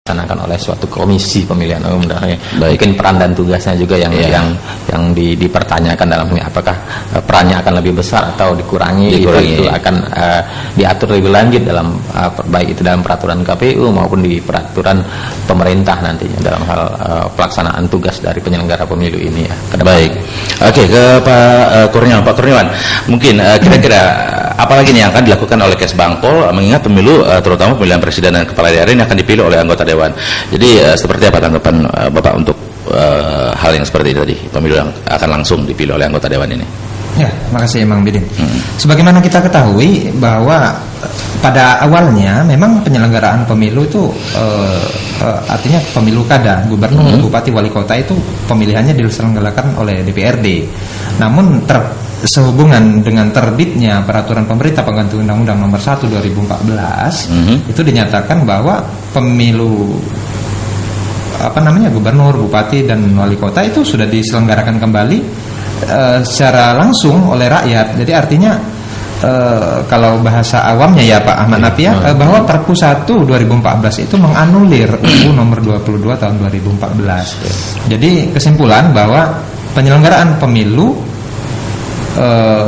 dilaksanakan oleh suatu komisi pemilihan umum. Mungkin peran dan tugasnya juga yang dipertanyakan dalam ini, apakah perannya akan lebih besar atau dikurangi. Itu akan diatur lebih lanjut dalam baik itu dalam peraturan KPU maupun di peraturan pemerintah nantinya dalam hal pelaksanaan tugas dari penyelenggara pemilu ini ya. Baik. Oke, ke Pak Kurniawan. Pak Kurniawan, mungkin kira-kira apalagi nih yang akan dilakukan oleh Kesbangpol mengingat pemilu terutama pemilihan presiden dan kepala daerah ini akan dipilih oleh anggota dewan. Jadi seperti apa tanggapan Bapak untuk hal yang seperti itu tadi, pemilu yang akan langsung dipilih oleh anggota dewan ini? Ya, makasih Mang Bidin. Sebagaimana kita ketahui bahwa pada awalnya memang penyelenggaraan pemilu itu artinya pemilu kada, gubernur, bupati, wali kota itu pemilihannya diselenggarakan oleh DPRD. Namun sehubungan dengan terbitnya peraturan pemerintah pengganti Undang-Undang Nomor 1 2014 itu dinyatakan bahwa pemilu gubernur, bupati dan wali kota itu sudah diselenggarakan kembali secara langsung oleh rakyat. Jadi artinya kalau bahasa awamnya ya Pak Ahmad Nafi bahwa Perpu 1 2014 itu menganulir UU nomor 22 tahun 2014. Jadi kesimpulan bahwa penyelenggaraan pemilu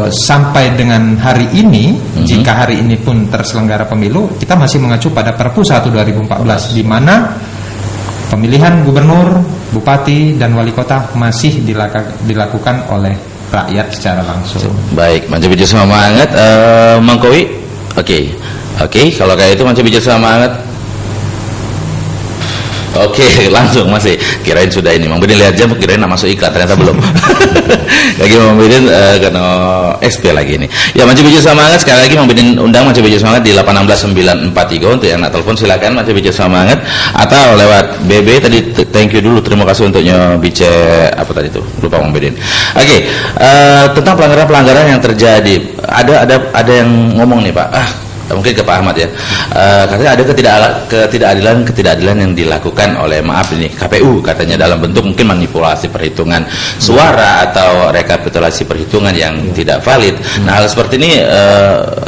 sampai dengan hari ini, jika hari ini pun terselenggara pemilu, kita masih mengacu pada Perpu 1 2014 di mana pemilihan gubernur, bupati dan wali kota masih dilakukan oleh rakyat secara langsung. Baik, Manca Bijil semangat, Mang Kowi. Oke, kalau kayak itu Manca Bijil semangat. Oke, langsung masih. Kirain sudah ini. Mang Bidin lihat jam, kirain nak masuk iklan, ternyata belum. Lagi Mang Bidin karena XP lagi ini. Ya, Manca Bijil semangat. Sekali lagi Mang Bidin undang Manca Bijil semangat di 186943 untuk yang nak telepon silakan Manca Bijil semangat atau lewat BB tadi. Thank you dulu, terima kasih untuknya bicara apa tadi itu. Lupa Mang Bidin. Oke, tentang pelanggaran-pelanggaran yang terjadi. Ada yang ngomong nih, Pak. Mungkin ke Pak Ahmad ya, katanya ada ketidakadilan yang dilakukan oleh KPU katanya dalam bentuk mungkin manipulasi perhitungan suara atau rekapitulasi perhitungan yang tidak valid. Nah, hal seperti ini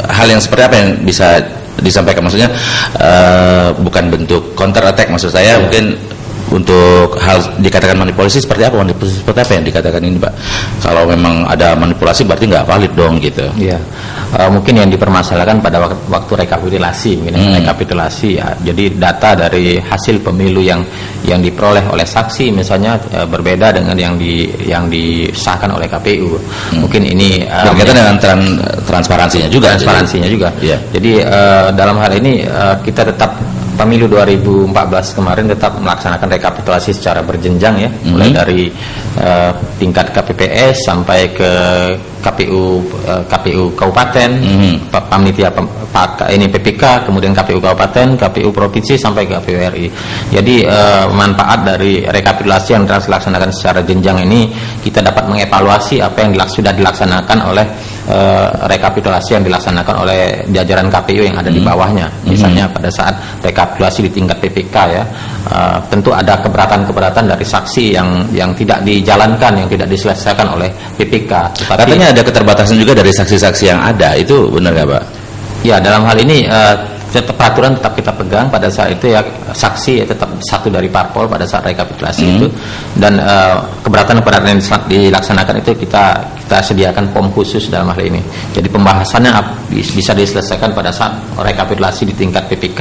hal yang seperti apa yang bisa disampaikan, maksudnya bukan bentuk counter attack maksud saya, mungkin untuk hal dikatakan manipulasi seperti apa yang dikatakan ini Pak? Kalau memang ada manipulasi berarti nggak valid dong gitu. Iya, mungkin yang dipermasalahkan pada waktu rekapitulasi, rekapitulasi ya. Jadi data dari hasil pemilu yang diperoleh oleh saksi misalnya berbeda dengan yang disahkan oleh KPU. Mungkin ini berkaitan dengan transparansinya juga. Yeah. Jadi dalam hal ini kita tetap pemilu 2014 kemarin tetap melaksanakan rekapitulasi secara berjenjang ya, mulai dari tingkat KPPS sampai ke KPU kabupaten, panitia PPK, kemudian KPU kabupaten, KPU provinsi sampai ke KPU RI. Jadi manfaat dari rekapitulasi yang dilaksanakan secara jenjang ini, kita dapat mengevaluasi apa yang sudah dilaksanakan oleh rekapitulasi yang dilaksanakan oleh jajaran KPU yang ada di bawahnya. Misalnya pada saat rekapitulasi di tingkat PPK ya, tentu ada keberatan dari saksi yang tidak dijalankan, yang tidak diselesaikan oleh PPK. Katanya ada keterbatasan juga dari saksi-saksi yang ada, itu benar nggak Pak? Ya, dalam hal ini peraturan tetap kita pegang pada saat itu ya, saksi tetap satu dari parpol pada saat rekapitulasi itu, dan keberatan yang dilaksanakan itu kita sediakan POM khusus dalam hal ini. Jadi pembahasannya bisa diselesaikan pada saat rekapitulasi di tingkat PPK.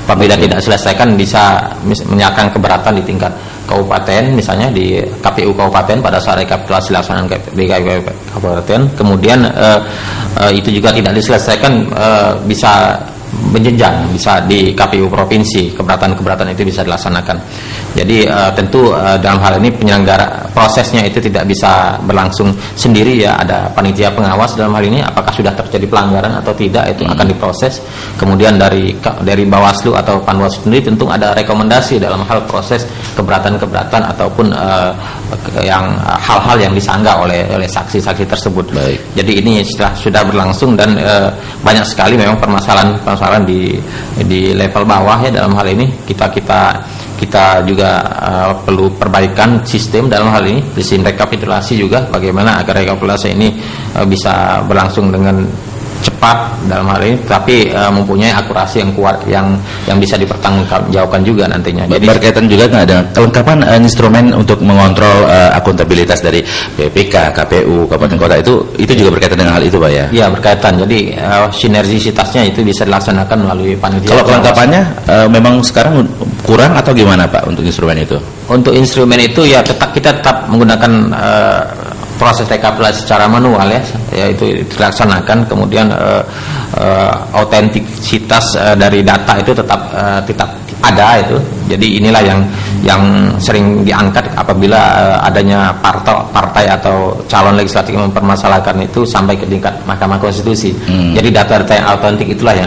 Apabila tidak selesaikan bisa menyatakan keberatan di tingkat kabupaten, misalnya di KPU kabupaten pada saat rekapitulasi dilaksanakan di kabupaten, kemudian itu juga tidak diselesaikan bisa menjenjang, bisa di KPU provinsi, keberatan itu bisa dilaksanakan. Jadi tentu dalam hal ini penyelenggara prosesnya itu tidak bisa berlangsung sendiri ya, ada panitia pengawas dalam hal ini, apakah sudah terjadi pelanggaran atau tidak itu akan diproses. Kemudian dari Bawaslu atau Panwaslu sendiri tentu ada rekomendasi dalam hal proses keberatan ataupun hal-hal yang disanggah oleh saksi-saksi tersebut. Baik. Jadi ini sudah berlangsung dan banyak sekali memang permasalahan di level bawah ya dalam hal ini. Kita juga perlu perbaikan sistem dalam hal ini, sistem rekapitulasi juga, bagaimana agar rekapitulasi ini bisa berlangsung dengan cepat dalam hal ini, tapi mempunyai akurasi yang kuat yang bisa dipertanggungjawabkan juga nantinya. Jadi berkaitan juga nggak dengan kelengkapan instrumen untuk mengontrol akuntabilitas dari BPK, KPU, kabupaten kota itu juga berkaitan dengan hal itu, Pak ya? Iya, berkaitan. Jadi sinergisitasnya itu bisa dilaksanakan melalui panitia. Kalau kelengkapannya memang sekarang kurang atau gimana, Pak, untuk instrumen itu? Untuk instrumen itu ya kita tetap menggunakan proses rekapitulasi secara manual ya, yaitu dilaksanakan, kemudian autentisitas dari data itu tetap ada itu. Jadi inilah yang sering diangkat apabila adanya partai atau calon legislatif yang mempermasalahkan itu sampai ke tingkat Mahkamah Konstitusi. Jadi data-data yang autentik itulah yang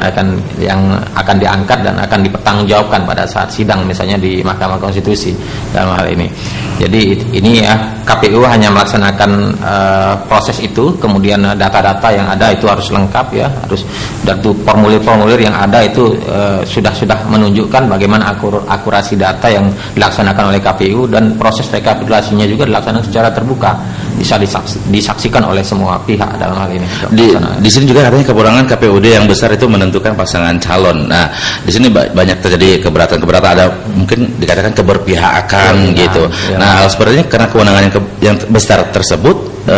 akan diangkat dan akan dipertanggungjawabkan pada saat sidang misalnya di Mahkamah Konstitusi dalam hal ini. Jadi ini ya, KPU hanya melaksanakan proses itu, kemudian data-data yang ada itu harus lengkap ya, harus, dan formulir-formulir yang ada itu sudah menunjukkan bagaimana akurasi data yang dilaksanakan oleh KPU, dan proses rekapitulasinya juga dilaksanakan secara terbuka, bisa disaksikan oleh semua pihak dalam hal ini. Di sini juga katanya kekurangan KPUD yang besar itu menentukan pasangan calon. Nah, di sini banyak terjadi keberatan, ada mungkin dikatakan keberpihakan gitu. Ya. Nah, hal seperti ini karena kewenangan yang besar tersebut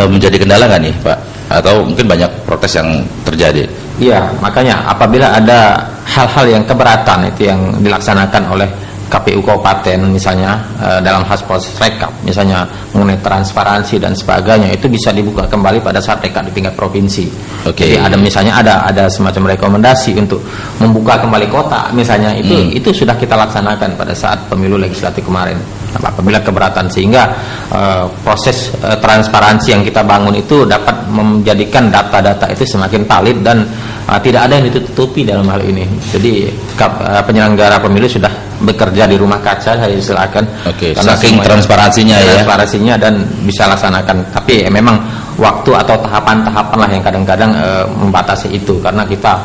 menjadi kendala nggak nih, Pak? Atau mungkin banyak protes yang terjadi? Iya, makanya apabila ada hal-hal yang keberatan itu yang dilaksanakan oleh KPU kabupaten misalnya dalam proses rekap, misalnya mengenai transparansi dan sebagainya, itu bisa dibuka kembali pada saat rekap di tingkat provinsi. Jadi ada semacam rekomendasi untuk membuka kembali kota misalnya, itu sudah kita laksanakan pada saat pemilu legislatif kemarin. Apabila keberatan, sehingga proses transparansi yang kita bangun itu dapat menjadikan data-data itu semakin valid dan tidak ada yang ditutupi dalam hal ini. Jadi penyelenggara pemilu sudah bekerja di rumah kaca, saya istilahkan. Saking transparansinya dan bisa laksanakan. Tapi memang waktu atau tahapan-tahapan lah yang kadang-kadang membatasi itu, karena kita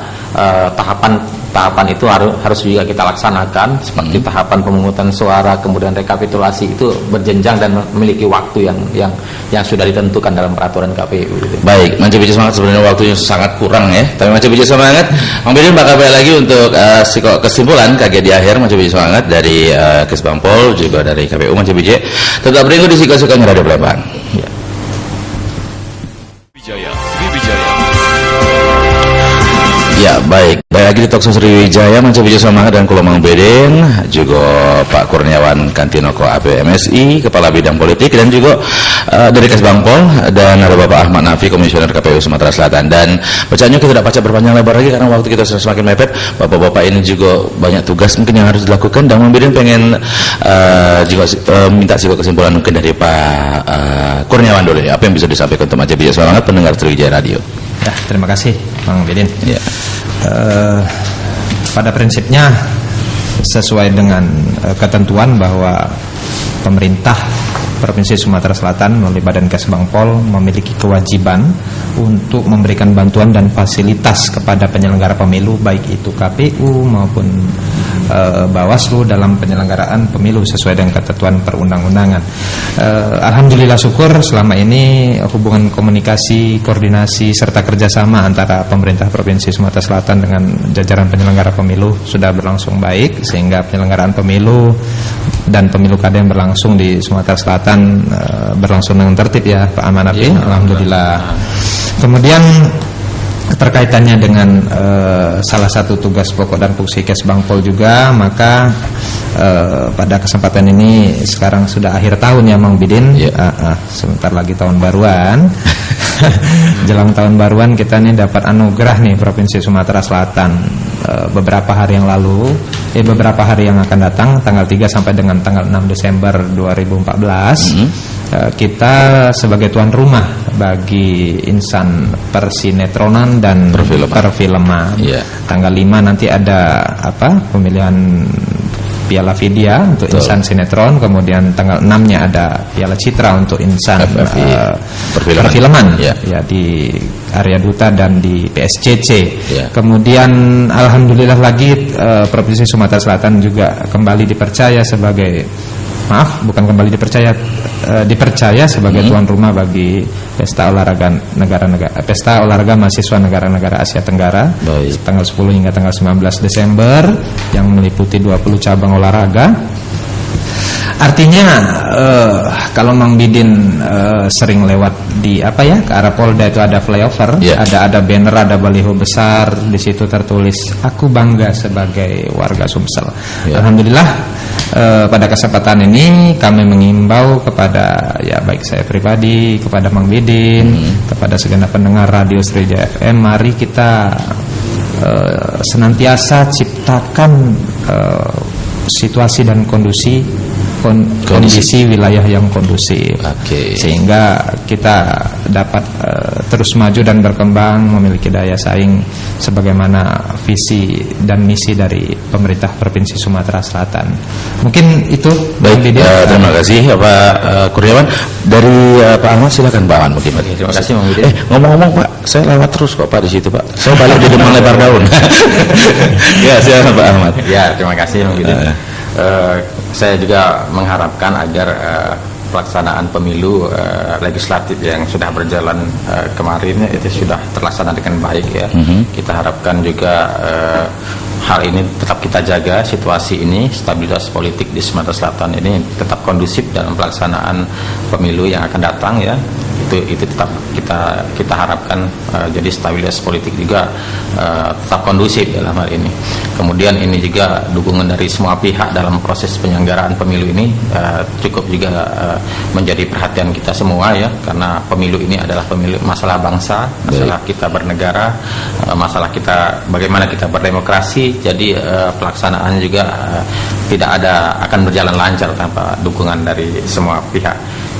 tahapan itu harus juga kita laksanakan, seperti tahapan pemungutan suara, kemudian rekapitulasi, itu berjenjang dan memiliki waktu yang sudah ditentukan dalam peraturan KPU gitu. Baik, Manci Biji Semangat, sebenarnya waktunya sangat kurang ya, tapi Manci Biji Semangat Mang Bidin bakal balik lagi untuk kesimpulan kaget di akhir. Manci Biji Semangat dari Kesbangpol, juga dari KPU. Manci Biji tetap beringu di Siko-Sikonya Radio Palembang ya. Ya, baik lagi di Talkshow Sriwijaya, Manca Bija Semangat dan Kulo Mang Bidin, juga Pak Kurniawan Kantinoko APMSI, Kepala Bidang Politik, dan juga dari Kesbangpol, dan ada Bapak Ahmad Nafi, Komisioner KPU Sumatera Selatan. Dan bacaannya kita tidak baca berpanjang lebar lagi karena waktu kita sudah semakin mepet. Bapak-bapak ini juga banyak tugas mungkin yang harus dilakukan, dan Mang Bidin pengen juga minta kesimpulan mungkin dari Pak Kurniawan dulu ya. Apa yang bisa disampaikan untuk Manca Bija Semangat pendengar Sriwijaya Radio? Ya, terima kasih Mang Bidin. Ya. Pada prinsipnya sesuai dengan ketentuan bahwa pemerintah Provinsi Sumatera Selatan melalui Badan Kesbangpol memiliki kewajiban untuk memberikan bantuan dan fasilitas kepada penyelenggara pemilu, baik itu KPU maupun Bawaslu dalam penyelenggaraan pemilu sesuai dengan ketentuan perundang-undangan. Alhamdulillah syukur selama ini hubungan komunikasi, koordinasi serta kerjasama antara pemerintah Provinsi Sumatera Selatan dengan jajaran penyelenggara pemilu sudah berlangsung baik, sehingga penyelenggaraan pemilu dan pemilu kada yang berlangsung di Sumatera Selatan berlangsung dengan tertib ya Pak Amanapi. Alhamdulillah. Kemudian keterkaitannya dengan salah satu tugas pokok dan fungsi Kesbangpol juga, maka pada kesempatan ini sekarang sudah akhir tahun ya Mang Bidin, sebentar lagi tahun baruan. Jelang tahun baruan kita nih dapat anugerah nih Provinsi Sumatera Selatan beberapa hari yang lalu, beberapa hari yang akan datang tanggal 3 sampai dengan tanggal 6 Desember 2014. Kita sebagai tuan rumah bagi insan persinetronan dan perfilman. Tanggal 5 nanti ada pemilihan Piala Vidya untuk insan sinetron, kemudian tanggal 6-nya ada Piala Citra untuk insan perfilman ya di Area Duta dan di PSCC. Kemudian alhamdulillah lagi Provinsi Sumatera Selatan juga kembali dipercaya sebagai maaf, bukan kembali dipercaya sebagai tuan rumah bagi pesta olahraga pesta olahraga mahasiswa negara-negara Asia Tenggara. Baik. Tanggal 10 hingga tanggal 19 Desember yang meliputi 20 cabang olahraga. Artinya kalau Mang Bidin sering lewat di ke arah Polda itu ada flyover, ada banner, ada baliho besar, di situ tertulis aku bangga sebagai warga Sumsel. Alhamdulillah pada kesempatan ini kami mengimbau kepada baik saya pribadi, kepada Mang Bidin, kepada segenap pendengar Radio Sriwijaya FM, mari kita senantiasa ciptakan situasi dan kondisi wilayah yang kondusif, sehingga kita dapat terus maju dan berkembang, memiliki daya saing sebagaimana visi dan misi dari pemerintah Provinsi Sumatera Selatan. Mungkin itu. Baik, terima kasih Pak Kurniawan. Dari Pak Ahmad, silakan Pak Ahmad. Terima kasih Mang Bidin. Ngomong-ngomong Pak, saya lewat terus kok Pak di situ Pak. Saya balik di Demang Lebar Daun. Ya, silakan Pak Ahmad. Ya, terima kasih Mang Bidin. Saya juga mengharapkan agar pelaksanaan pemilu legislatif yang sudah berjalan kemarin itu sudah terlaksana dengan baik ya. Kita harapkan juga hal ini tetap kita jaga, situasi ini, stabilitas politik di Sumatera Selatan ini tetap kondusif dalam pelaksanaan pemilu yang akan datang ya. Itu tetap kita harapkan, jadi stabilitas politik juga tetap kondusif dalam hal ini. Kemudian ini juga dukungan dari semua pihak dalam proses penyelenggaraan pemilu ini cukup juga menjadi perhatian kita semua ya, karena pemilu ini adalah pemilu masalah bangsa, masalah kita bernegara, masalah kita bagaimana kita berdemokrasi. Jadi pelaksanaannya juga tidak akan berjalan lancar tanpa dukungan dari semua pihak.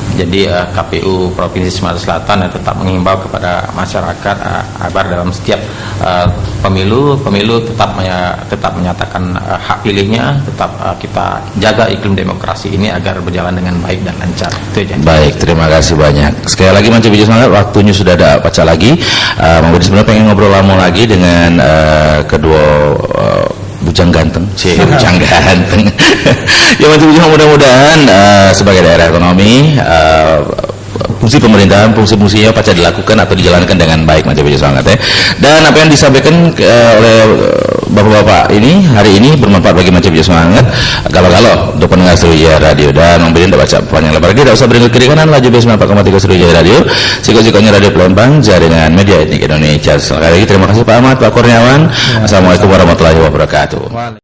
Jadi KPU Provinsi Sumatera Selatan tetap mengimbau kepada masyarakat agar dalam setiap pemilu tetap menyatakan hak pilihnya, tetap kita jaga iklim demokrasi ini agar berjalan dengan baik dan lancar. Itu aja. Baik, terima kasih banyak. Sekali lagi Mang Bidin semangat, waktunya sudah ada baca lagi. Mang Bidin sebenarnya pengen ngobrol lama lagi dengan kedua bujang ganteng, bujang ganteng. Ya mudah-mudahan sebagai daerah ekonomi, fungsi pemerintahan, fungsi-fungsinya pasti dilakukan atau dijalankan dengan baik, Mang Bidin semangat ya. Dan apa yang disampaikan oleh bapak-bapak ini hari ini bermanfaat bagi Mang Bidin semangat. Kalau untuk pendengar Sriwijaya Radio, dan Mang Bidin tidak baca panjang lebar lagi, tidak usah berikut kiri kanan, laju base 94,3 Sriwijaya Radio, siko-sikonya Radio Pelembang, jaringan media etnik Indonesia. Sekali lagi terima kasih Pak Ahmad, Pak Kurniawan. Assalamualaikum warahmatullahi wabarakatuh.